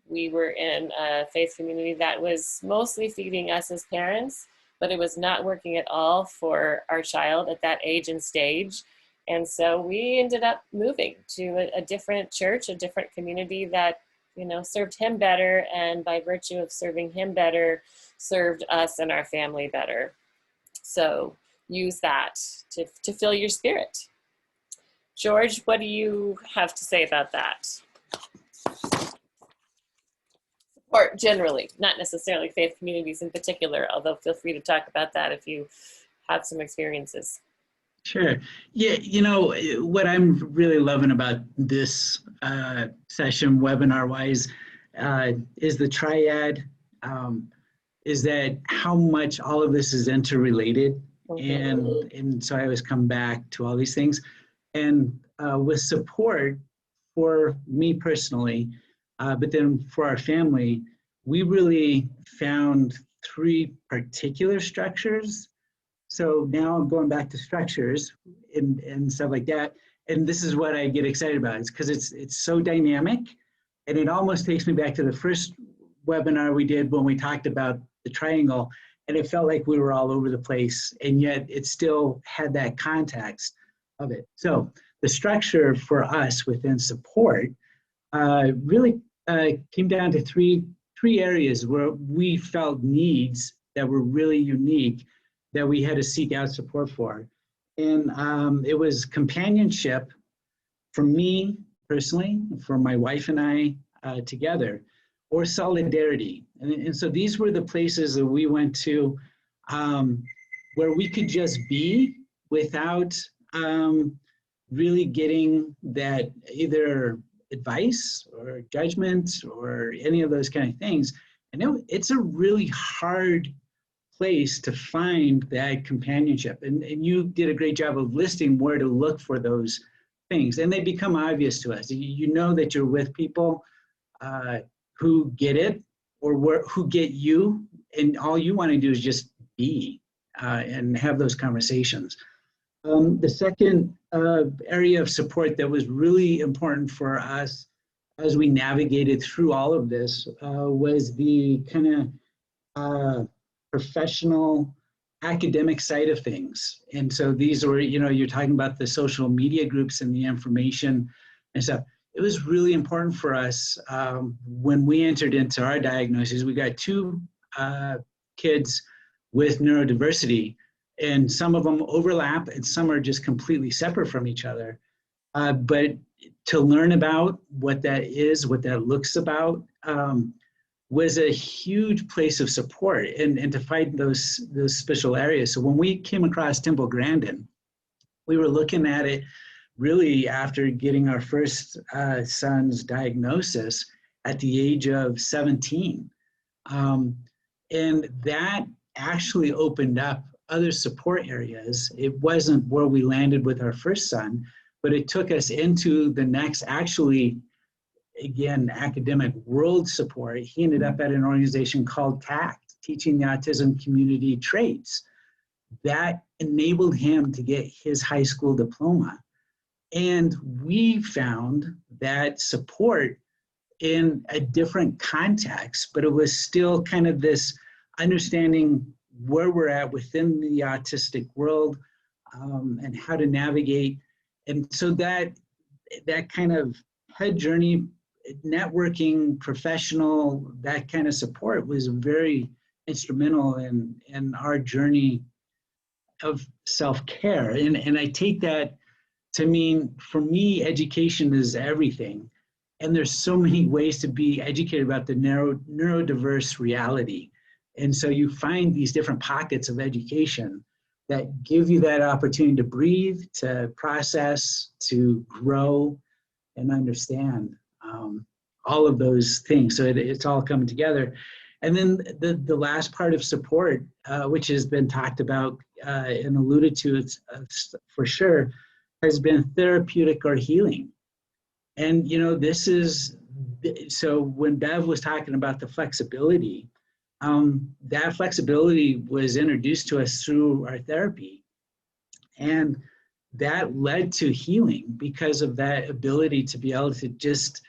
we were in a faith community that was mostly feeding us as parents, but it was not working at all for our child at that age and stage. And so we ended up moving to a different church, a different community that, you know, served him better, and by virtue of serving him better, served us and our family better. So use that to fill your spirit. George, what do you have to say about that? Or generally, not necessarily faith communities in particular, although feel free to talk about that if you have some experiences. Sure. Yeah, you know, what I'm really loving about this session, webinar-wise, is the triad, is that how much all of this is interrelated. And so I always come back to all these things. And with support for me personally, but then for our family, we really found 3 particular structures. So now I'm going back to structures and stuff like that. And this is what I get excited about. It's because it's so dynamic. And it almost takes me back to the first webinar we did when we talked about the triangle. And it felt like we were all over the place. And yet it still had that context of it. So the structure for us within support really came down to three areas where we felt needs that were really unique that we had to seek out support for. And it was companionship for me personally, for my wife and I together, or solidarity. And so these were the places that we went to where we could just be without really getting that either advice or judgment or any of those kind of things. I know it's a really hard place to find that companionship. And you did a great job of listing where to look for those things. And they become obvious to us. You know that you're with people who get it or who get you, and all you want to do is just be and have those conversations. The second area of support that was really important for us as we navigated through all of this was the kind of professional academic side of things. And so these were, you know, you're talking about the social media groups and the information and stuff. It was really important for us when we entered into our diagnosis. We got 2 kids with neurodiversity, and some of them overlap and some are just completely separate from each other. But to learn about what that is, what that looks about, was a huge place of support and to find those special areas. So when we came across Temple Grandin, we were looking at it really after getting our first son's diagnosis at the age of 17. And that actually opened up other support areas. It wasn't where we landed with our first son, but it took us into the next, actually, again, academic world support. He ended up at an organization called TACT, Teaching the Autism Community Traits. That enabled him to get his high school diploma. And we found that support in a different context, but it was still kind of this understanding where we're at within the autistic world, and how to navigate. And so that kind of head journey, networking, professional, that kind of support was very instrumental in our journey of self-care. And I take that to mean, for me, education is everything. And there's so many ways to be educated about the neurodiverse reality. And so you find these different pockets of education that give you that opportunity to breathe, to process, to grow and understand all of those things. So it's all coming together. And then the last part of support, which has been talked about and alluded to for sure, has been therapeutic or healing. And, this is, so when Bev was talking about the flexibility, that flexibility was introduced to us through our therapy. And that led to healing because of that ability to be able to just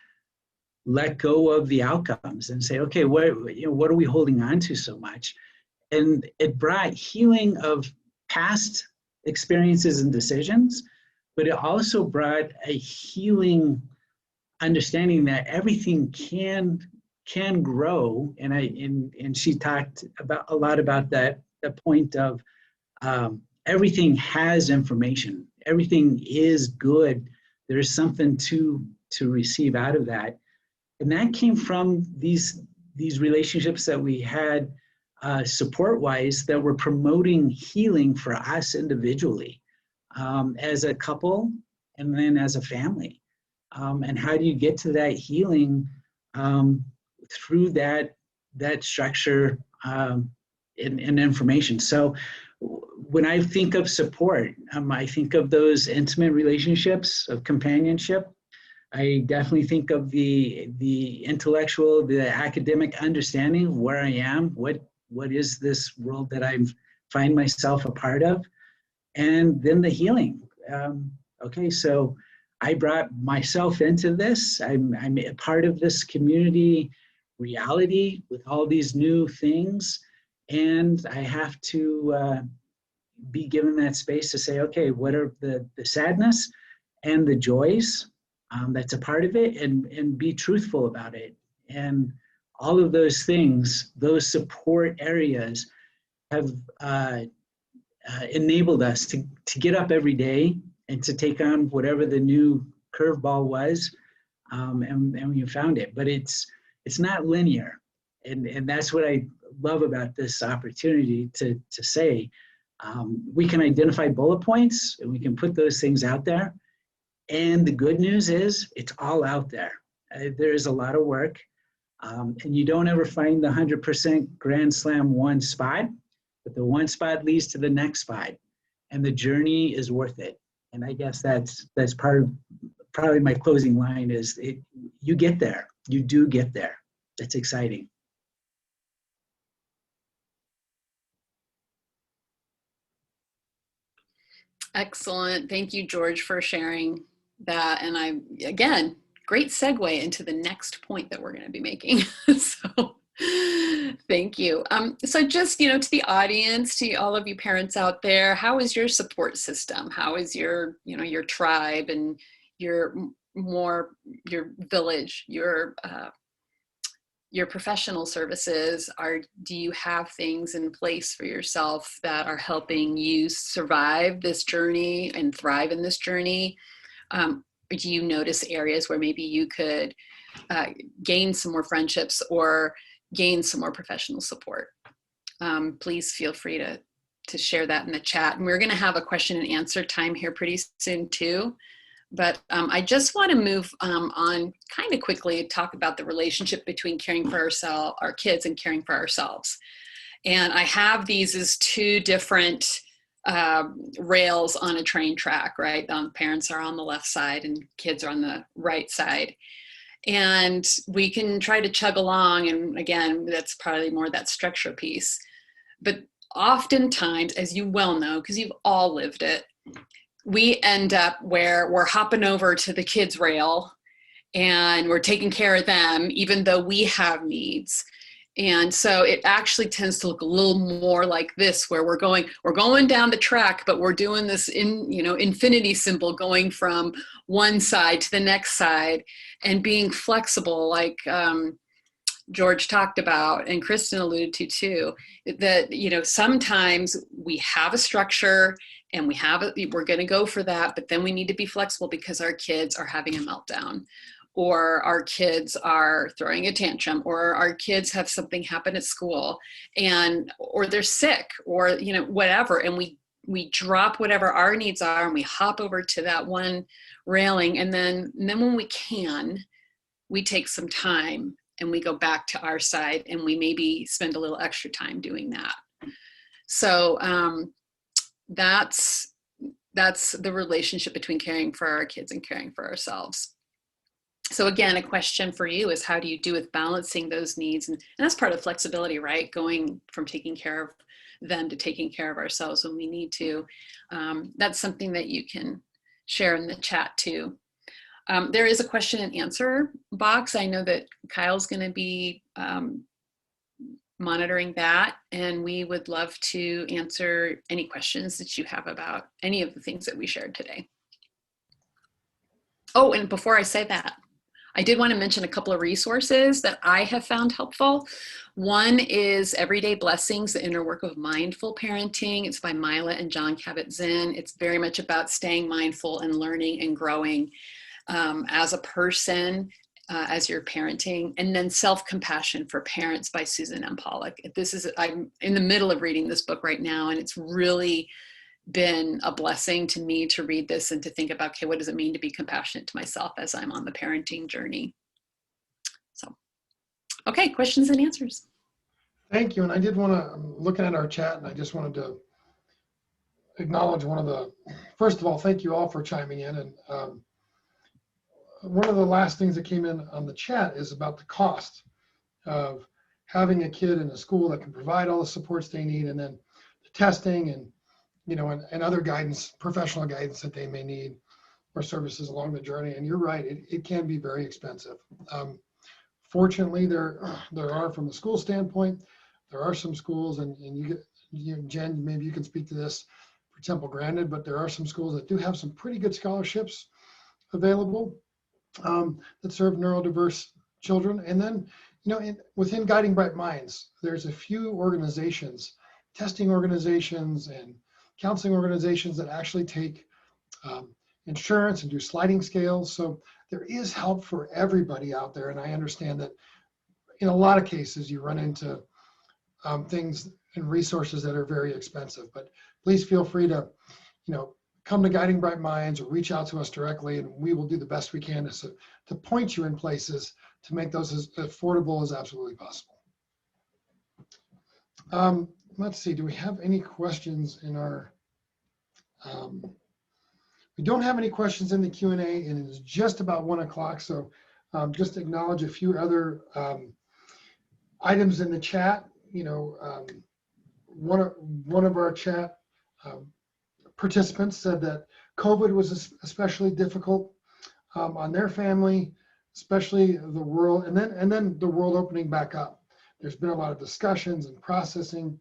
let go of the outcomes and say, okay, what are we holding on to so much? And it brought healing of past experiences and decisions, but it also brought a healing understanding that everything can grow. And she talked a lot about that, the point of everything has information. Everything is good. There's something to receive out of that. And that came from these relationships that we had support-wise that were promoting healing for us individually, as a couple and then as a family. And how do you get to that healing through that structure and information? So when I think of support, I think of those intimate relationships of companionship. I definitely think of the intellectual, the academic understanding of where I am, what is this world that I find myself a part of, and then the healing. Okay, so I brought myself into this. I'm a part of this community reality with all these new things, and I have to be given that space to say, okay, what are the sadness and the joys that's a part of it, and be truthful about it. And all of those things, those support areas have enabled us to get up every day and to take on whatever the new curveball was, and we found it. But it's not linear, and that's what I love about this opportunity to say, we can identify bullet points and we can put those things out there. And the good news is it's all out there. There's a lot of work, and you don't ever find the 100% grand slam one spot, but the one spot leads to the next spot, and the journey is worth it. And I guess that's part of probably my closing line is you get there. You do get there. That's exciting. Excellent. Thank you, George, for sharing that. Again, great segue into the next point that we're going to be making. So thank you. So just, to the audience, to all of you parents out there, how is your support system? How is your tribe and your village, your professional services? Do you have things in place for yourself that are helping you survive this journey and thrive in this journey? Do you notice areas where maybe you could gain some more friendships or gain some more professional support? Please feel free to share that in the chat. And we're going to have a question and answer time here pretty soon too. But I just want to move on kind of quickly, talk about the relationship between caring for our kids and caring for ourselves. And I have these as two different rails on a train track, right? Parents are on the left side and kids are on the right side. And we can try to chug along. And again, that's probably more that structure piece. But oftentimes, as you well know, because you've all lived it, we end up where we're hopping over to the kids' rail and we're taking care of them, even though we have needs. And so it actually tends to look a little more like this, where we're going down the track, but we're doing this infinity symbol, going from one side to the next side and being flexible, like George talked about and Kristen alluded to too, that, sometimes we have a structure and we're going to go for that, but then we need to be flexible because our kids are having a meltdown, or our kids are throwing a tantrum, or our kids have something happen at school, or they're sick, or whatever, and we drop whatever our needs are and we hop over to that one railing, and then when we can, we take some time and we go back to our side and we maybe spend a little extra time doing that. So that's the relationship between caring for our kids and caring for ourselves. So again, a question for you is, how do you do with balancing those needs? And that's part of flexibility, right? Going from taking care of them to taking care of ourselves when we need to. That's something that you can share in the chat too. There is a question and answer box. I know that Kyle's going to be monitoring that, and we would love to answer any questions that you have about any of the things that we shared today. Oh, and before I say that, I did want to mention a couple of resources that I have found helpful. One is Everyday Blessings, the Inner Work of Mindful Parenting. It's by Mila and John Kabat-Zinn. It's very much about staying mindful and learning and growing as a person, as you're parenting. And then Self-Compassion for Parents by Susan M. Pollack. I'm in the middle of reading this book right now, and it's really been a blessing to me to read this and to think about, okay, what does it mean to be compassionate to myself as I'm on the parenting journey? So, okay, questions and answers. Thank you. And I did want to, I'm looking at our chat, and I just wanted to acknowledge first of all, thank you all for chiming in. And one of the last things that came in on the chat is about the cost of having a kid in a school that can provide all the supports they need, and then the testing and and other guidance, professional guidance that they may need, or services along the journey. And you're right, it can be very expensive. Fortunately, there are, from the school standpoint, there are some schools, and Jen, maybe you can speak to this for Temple Grandin, but there are some schools that do have some pretty good scholarships available that serve neurodiverse children. And then, within Guiding Bright Minds, there's a few organizations, testing organizations and counseling organizations, that actually take insurance and do sliding scales. So there is help for everybody out there. And I understand that in a lot of cases you run into things and resources that are very expensive, but please feel free to, come to Guiding Bright Minds or reach out to us directly, and we will do the best we can to point you in places to make those as affordable as absolutely possible. Let's see, do we have any questions in our, we don't have any questions in the Q&A, and it is just about 1 o'clock. So just to acknowledge a few other items in the chat. One of our chat participants said that COVID was especially difficult on their family, especially the world, and then the world opening back up. There's been a lot of discussions and processing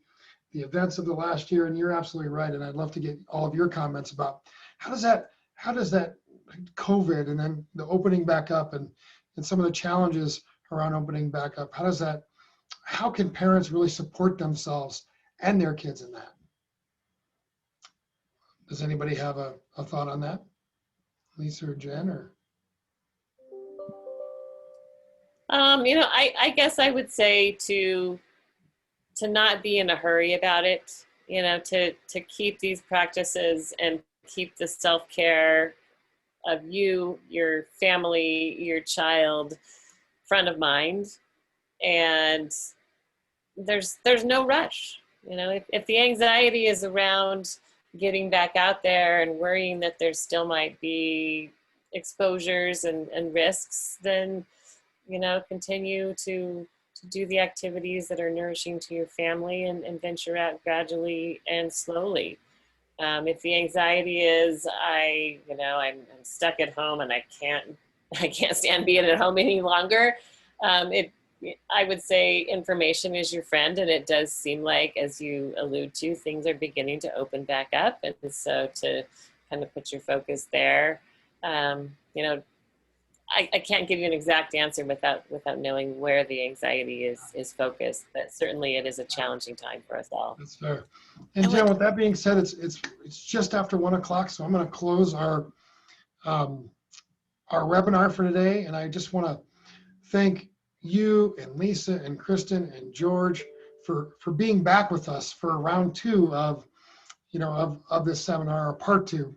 the events of the last year, and you're absolutely right. And I'd love to get all of your comments about how does that COVID and then the opening back up and some of the challenges around opening back up, how can parents really support themselves and their kids in that? Does anybody have a thought on that? Lisa or Jen, or? I guess I would say to not be in a hurry about it, to keep these practices and keep the self-care of you, your family, your child front of mind. And, there's no rush. You know, if the anxiety is around getting back out there and worrying that there still might be exposures and risks, then, you know, continue to do the activities that are nourishing to your family and venture out gradually and slowly. If the anxiety is, I'm stuck at home and I can't stand being at home any longer, I would say information is your friend, and it does seem like, as you allude to, things are beginning to open back up, and so to kind of put your focus there. You know, I can't give you an exact answer without knowing where the anxiety is focused, but certainly it is a challenging time for us all. That's fair. And Jen, with that being said, it's just after 1 o'clock, so I'm going to close our webinar for today, and I just want to thank you and Lisa and Kristen and George for being back with us for round 2 of this seminar, or part 2.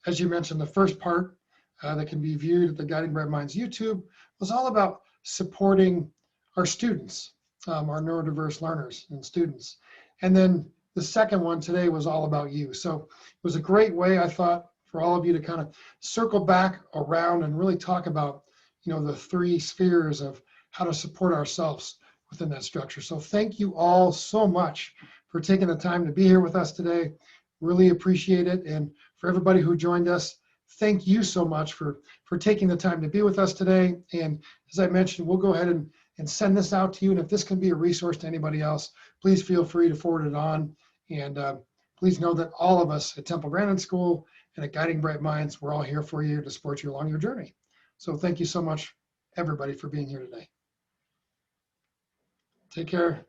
As you mentioned, the first part that can be viewed at the Guiding Bright Minds YouTube was all about supporting our students, our neurodiverse learners and students. And then the second one today was all about you. So it was a great way, I thought, for all of you to kind of circle back around and really talk about, you know, the 3 spheres of how to support ourselves within that structure. So thank you all so much for taking the time to be here with us today. Really appreciate it. And for everybody who joined us, thank you so much for taking the time to be with us today. And as I mentioned, we'll go ahead and send this out to you. And if this can be a resource to anybody else, please feel free to forward it on. And please know that all of us at Temple Grandin School and at Guiding Bright Minds, we're all here for you to support you along your journey. So thank you so much, everybody, for being here today. Take care.